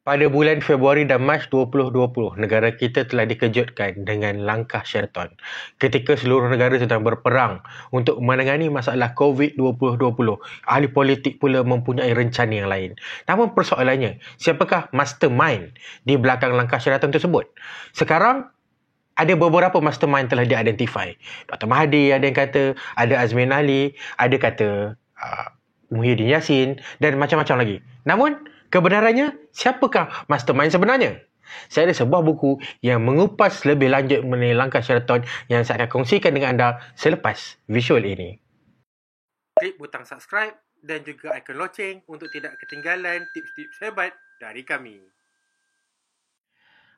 Pada bulan Februari dan Mac 2020, negara kita telah dikejutkan dengan langkah Sheraton ketika seluruh negara sedang berperang untuk menangani masalah COVID-20. Ahli politik pula mempunyai rencana yang lain. Namun persoalannya, siapakah mastermind di belakang langkah Sheraton tersebut? Sekarang, ada beberapa mastermind telah diidentify. Dr. Mahathir ada yang kata, ada Azmin Ali, ada kata Muhyiddin Yassin dan macam-macam lagi. Namun, kebenarannya, siapakah mastermind sebenarnya? Saya ada sebuah buku yang mengupas lebih lanjut mengenai langkah Sheraton yang saya akan kongsikan dengan anda selepas visual ini. Klik butang subscribe dan juga ikon loceng untuk tidak ketinggalan tips-tips hebat dari kami.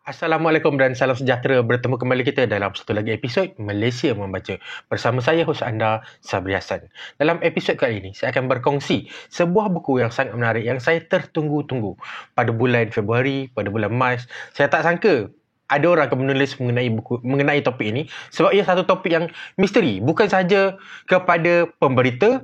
Assalamualaikum dan salam sejahtera. Bertemu kembali kita dalam satu lagi episod Malaysia Membaca. Bersama saya, hos anda, Sabri Hassan. Dalam episod kali ini, saya akan berkongsi sebuah buku yang sangat menarik yang saya tertunggu-tunggu pada bulan Februari, pada bulan Mac. Saya tak sangka ada orang akan menulis mengenai topik ini sebab ia satu topik yang misteri, bukan sahaja kepada pemberita,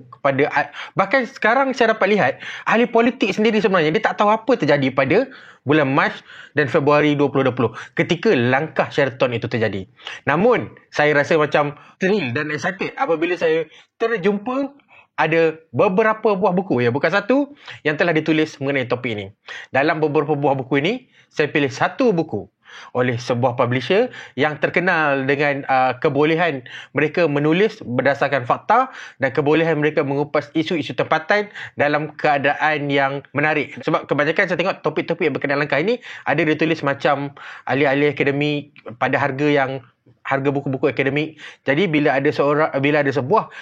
bahkan sekarang saya dapat lihat ahli politik sendiri sebenarnya dia tak tahu apa terjadi pada bulan Mac dan Februari 2020 ketika langkah Sheraton itu terjadi. Namun saya rasa macam thrill dan excited apabila saya terjumpa ada beberapa buah buku, bukan satu, yang telah ditulis mengenai topik ini. Dalam beberapa buah buku ini, saya pilih satu buku oleh sebuah publisher yang terkenal dengan kebolehan mereka menulis berdasarkan fakta dan kebolehan mereka mengupas isu-isu tempatan dalam keadaan yang menarik. Sebab kebanyakan saya tengok topik-topik yang berkenaan langkah ini ada ditulis macam ahli-ahli akademik pada harga buku-buku akademik. Jadi bila ada sebuah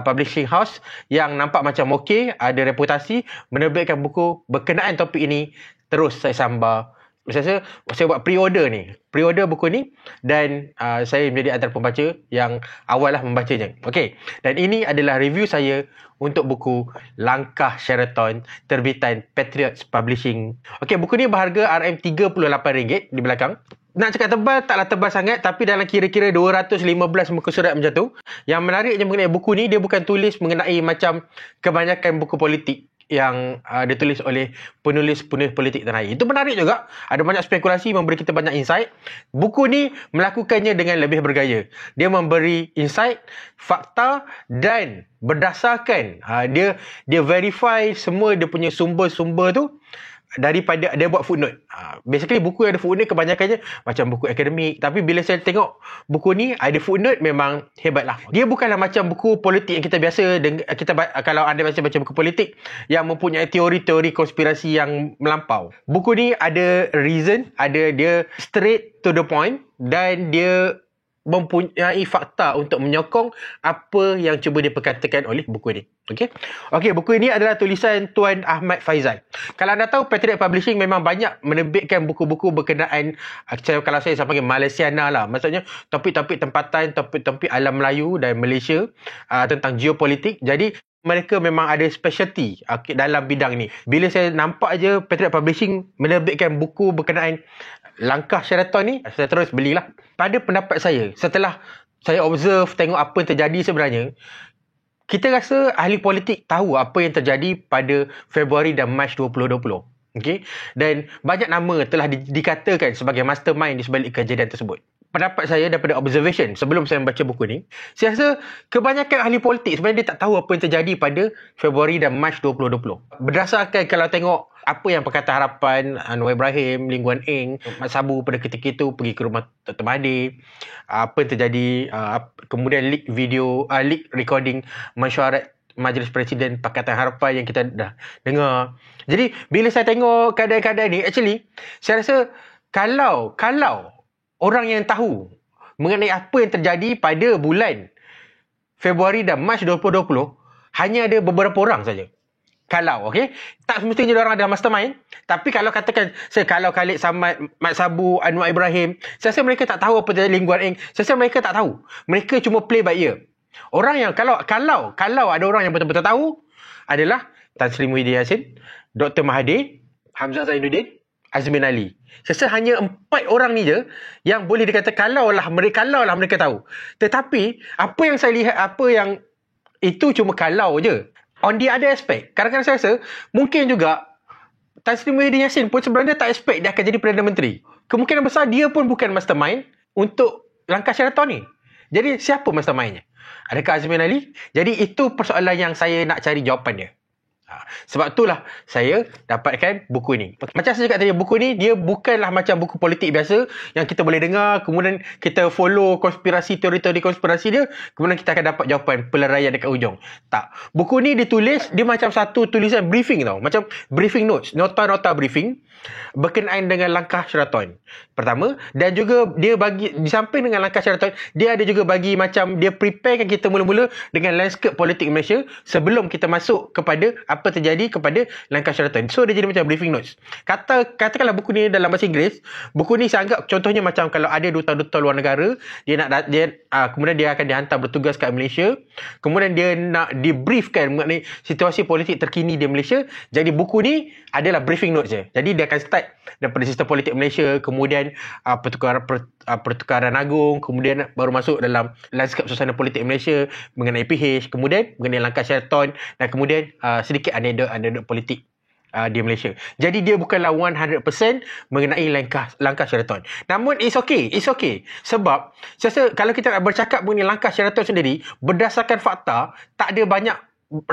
publishing house yang nampak macam okey, ada reputasi menerbitkan buku berkenaan topik ini, terus saya sambar. Saya buat pre-order buku ni dan saya menjadi antara pembaca yang awal lah membacanya. Okey. Dan ini adalah review saya untuk buku Langkah Sheraton terbitan Patriots Publishing. Okey, buku ni berharga RM38 di belakang. Nak cakap tebal, taklah tebal sangat, tapi dalam kira-kira 215 muka surat macam tu. Yang menariknya mengenai buku ni, dia bukan tulis mengenai macam kebanyakan buku politik yang ditulis oleh penulis-penulis politik tanah air. Itu menarik juga. Ada banyak spekulasi, memberi kita banyak insight. Buku ni melakukannya dengan lebih bergaya. Dia memberi insight, fakta dan berdasarkan dia verify semua dia punya sumber-sumber tu daripada dia buat footnote. Basically buku yang ada footnote kebanyakannya macam buku akademik, tapi bila saya tengok buku ni ada footnote memang hebat lah. Dia bukanlah macam buku politik yang kita biasa kalau anda biasa baca buku politik yang mempunyai teori-teori konspirasi yang melampau. Buku ni ada reason, dia straight to the point dan dia mempunyai fakta untuk menyokong apa yang cuba diperkatakan oleh buku ini. Okey, buku ini adalah tulisan Tuan Ahmad Faizal. Kalau anda tahu, Patriot Publishing memang banyak menerbitkan buku-buku berkenaan, kalau saya panggil Malaysiana lah. Maksudnya topik-topik tempatan, topik-topik alam Melayu dan Malaysia, tentang geopolitik. Jadi mereka memang ada specialty dalam bidang ni. Bila saya nampak je Patriot Publishing menerbitkan buku berkenaan langkah Sheraton ni, saya terus belilah. Pada pendapat saya, setelah saya observe, tengok apa yang terjadi sebenarnya, kita rasa ahli politik tahu apa yang terjadi pada Februari dan Mac 2020. Okey, dan banyak nama telah dikatakan sebagai mastermind di sebalik kejadian tersebut. Pendapat saya daripada observation sebelum saya membaca buku ni, saya rasa kebanyakan ahli politik sebenarnya dia tak tahu apa yang terjadi pada Februari dan Mac 2020. Berdasarkan kalau tengok apa yang Pakatan Harapan, Anwar Ibrahim, Lee Kuan Eng, Mat Sabu pada ketika itu pergi ke rumah Dr. Mahathir, apa yang terjadi, kemudian leak recording mesyuarat Majlis Presiden Pakatan Harapan yang kita dah dengar. Jadi bila saya tengok keadaan-keadaan ni, actually saya rasa kalau orang yang tahu mengenai apa yang terjadi pada bulan Februari dan Mac 2020, hanya ada beberapa orang saja. Okey, tak semestinya dia orang ada mastermind, tapi kalau katakan kalau Khalid Samad, Mat Sabu, Anwar Ibrahim, saya rasa mereka tak tahu apa terjadi Lee Kuan Eng. Saya rasa mereka tak tahu. Mereka cuma play by ear. Orang yang kalau ada orang yang betul-betul tahu adalah Tan Sri Muhyiddin Yassin, Dr. Mahathir, Hamzah Zainuddin, Azmin Ali. Saya rasa hanya 4 orang ni je yang boleh dikata kalaulah mereka tahu. Tetapi apa yang saya lihat, apa yang itu cuma kalau je. On the other aspect, kadang-kadang saya rasa mungkin juga Tan Sri Muhyiddin Yassin pun sebenarnya tak expect dia akan jadi Perdana Menteri. Kemungkinan besar dia pun bukan mastermind untuk langkah Sheraton ni. Jadi siapa mastermindnya? Adakah Azmin Ali? Jadi itu persoalan yang saya nak cari jawapan dia. Sebab itulah saya dapatkan buku ni. Macam saya cakap tadi, buku ni dia bukanlah macam buku politik biasa yang kita boleh dengar, kemudian kita follow konspirasi, teori-teori konspirasi dia, kemudian kita akan dapat jawapan peleraian dekat ujung. Tak. Buku ni ditulis, dia macam satu tulisan briefing tau. Macam briefing notes, nota-nota briefing berkenaan dengan langkah Sheraton. Pertama, dan juga dia bagi, di samping dengan langkah Sheraton, dia ada juga bagi macam, dia preparekan kita mula-mula dengan landscape politik Malaysia sebelum kita masuk kepada apa terjadi kepada langkah Sheraton. So dia jadi macam briefing notes. Katakanlah buku ni dalam bahasa Inggeris, buku ni saya anggap contohnya macam kalau ada duta-duta luar negara, kemudian dia akan dihantar bertugas kat Malaysia, kemudian dia nak debriefkan mengenai situasi politik terkini di Malaysia. Jadi buku ni adalah briefing notes je. Jadi dia akan start daripada sistem politik Malaysia, kemudian pertukaran agung, kemudian baru masuk dalam lanskap suasana politik Malaysia mengenai PH, kemudian mengenai langkah Sheraton, dan kemudian sedikit anekdot politik di Malaysia. Jadi dia bukanlah 100% mengenai langkah Sheraton. Namun it's okay. Sebab saya rasa kalau kita nak bercakap mengenai langkah Sheraton sendiri berdasarkan fakta, tak ada banyak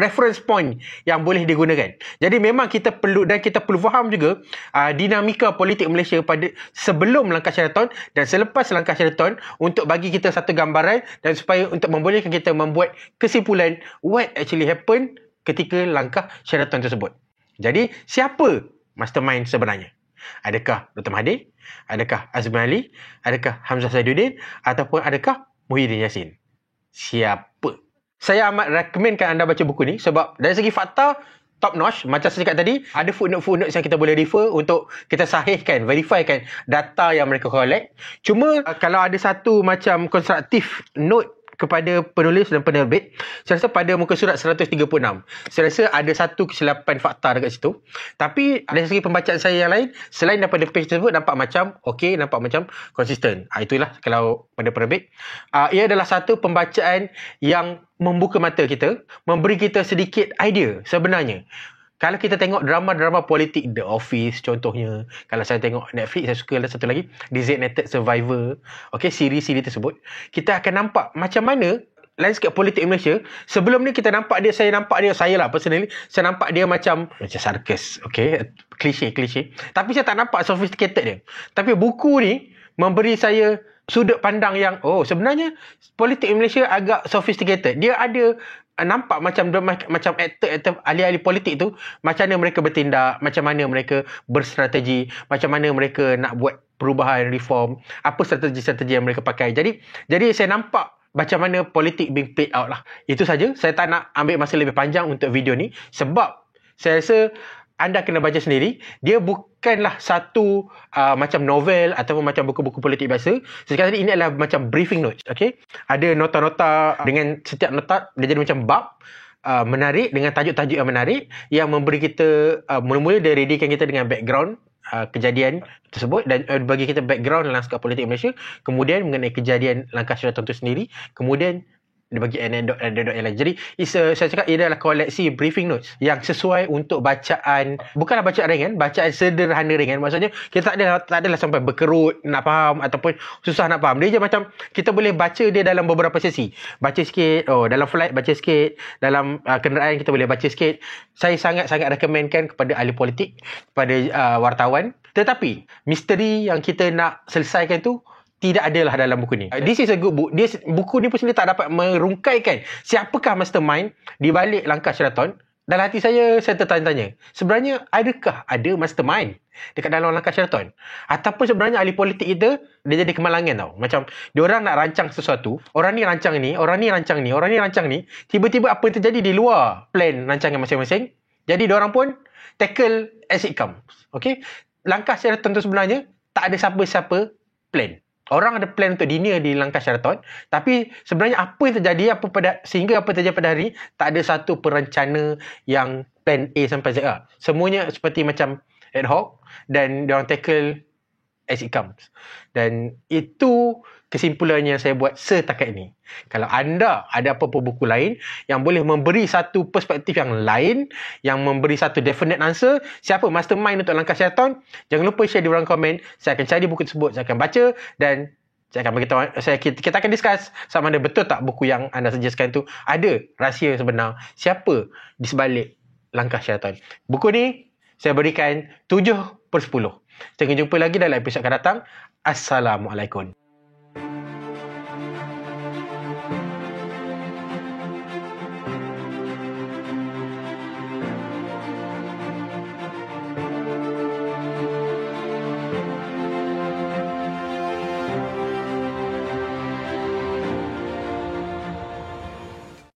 reference point yang boleh digunakan. Jadi memang kita perlu faham juga dinamika politik Malaysia pada sebelum langkah Sheraton dan selepas langkah Sheraton untuk bagi kita satu gambaran dan supaya untuk membolehkan kita membuat kesimpulan what actually happened ketika langkah Sheraton tersebut. Jadi siapa mastermind sebenarnya? Adakah Dr. Mahathir? Adakah Azmin Ali? Adakah Hamzah Saiduddin? Ataupun adakah Muhyiddin Yassin? Siapa? Saya amat rekomenkan anda baca buku ni sebab dari segi fakta top notch. Macam saya cakap tadi, ada footnote-footnote yang kita boleh refer untuk kita sahihkan, verifykan data yang mereka collect. Cuma kalau ada satu macam konstruktif note kepada penulis dan penerbit, saya rasa pada muka surat 136, saya rasa ada satu kesilapan fakta dekat situ. Tapi dari segi pembacaan saya yang lain, selain daripada page tersebut, nampak macam okey, nampak macam konsisten. Itulah kalau pada penerbit. Ia adalah satu pembacaan yang membuka mata kita, memberi kita sedikit idea sebenarnya. Kalau kita tengok drama-drama politik, The Office contohnya, kalau saya tengok Netflix, saya suka ada satu lagi, Designated Survivor, siri-siri tersebut, kita akan nampak macam mana landscape politik Malaysia. Sebelum ni saya nampak dia personally, saya nampak dia macam sarkas, klise. Tapi saya tak nampak sophisticated dia. Tapi buku ni memberi saya sudut pandang yang sebenarnya politik Malaysia agak sophisticated. Dia ada nampak macam aktor ahli-ahli politik tu, macam mana mereka bertindak, macam mana mereka berstrategi, macam mana mereka nak buat perubahan, reform, apa strategi-strategi yang mereka pakai. Jadi saya nampak macam mana politik being played out lah. Itu saja. Saya tak nak ambil masa lebih panjang untuk video ni sebab saya rasa anda kena baca sendiri. Dia bukanlah satu macam novel ataupun macam buku-buku politik biasa. Sekarang ini adalah macam briefing notes. Ada nota-nota, dengan setiap nota dia jadi macam bab menarik dengan tajuk-tajuk yang menarik yang memberi kita mula-mula dia readykan kita dengan background kejadian tersebut dan bagi kita background lanskap politik Malaysia, kemudian mengenai kejadian langkah Sheraton itu sendiri, kemudian dia bagi anekdot yang lain. Jadi saya cakap ia adalah koleksi briefing notes yang sesuai untuk bacaan, bukanlah bacaan ringan, bacaan sederhana ringan. Maksudnya kita tak adalah sampai berkerut nak faham ataupun susah nak faham. Dia je macam kita boleh baca dia dalam beberapa sesi. Baca sikit, dalam flight baca sikit, dalam kenderaan kita boleh baca sikit. Saya sangat-sangat rekomenkan kepada ahli politik, kepada wartawan. Tetapi misteri yang kita nak selesaikan tu tidak adalah dalam buku ni. This is a good book. Buku ni pun sendiri tak dapat merungkaikan siapakah mastermind di balik langkah Sheraton. Dalam hati saya tertanya-tanya, sebenarnya adakah ada mastermind dekat dalam langkah Sheraton? Ataupun sebenarnya ahli politik kita, dia jadi kemalangan tau. Macam diorang nak rancang sesuatu, orang ni rancang ni, orang ni rancang ni, orang ni rancang ni, tiba-tiba apa yang terjadi di luar plan rancangan masing-masing. Jadi diorang pun tackle as it comes. Langkah Sheraton tu sebenarnya tak ada siapa-siapa plan. Orang ada plan untuk dinner di langkah Sheraton, tapi sebenarnya apa yang terjadi, sehingga apa terjadi pada hari, tak ada satu perencana yang plan A sampai Z. Semuanya seperti macam ad hoc dan diorang tackle as it comes. Dan itu kesimpulannya yang saya buat setakat ini. Kalau anda ada apa-apa buku lain yang boleh memberi satu perspektif yang lain, yang memberi satu definite answer, siapa mastermind untuk Langkah Syaitan, jangan lupa share di ruang komen. Saya akan cari buku tersebut, saya akan baca dan saya akan beritahu, kita akan discuss sama ada betul tak buku yang anda suggestkan tu ada rahsia sebenar, siapa di sebalik Langkah Syaitan. Buku ni saya berikan 7/10. Kita jumpa lagi dalam episod akan datang. Assalamualaikum.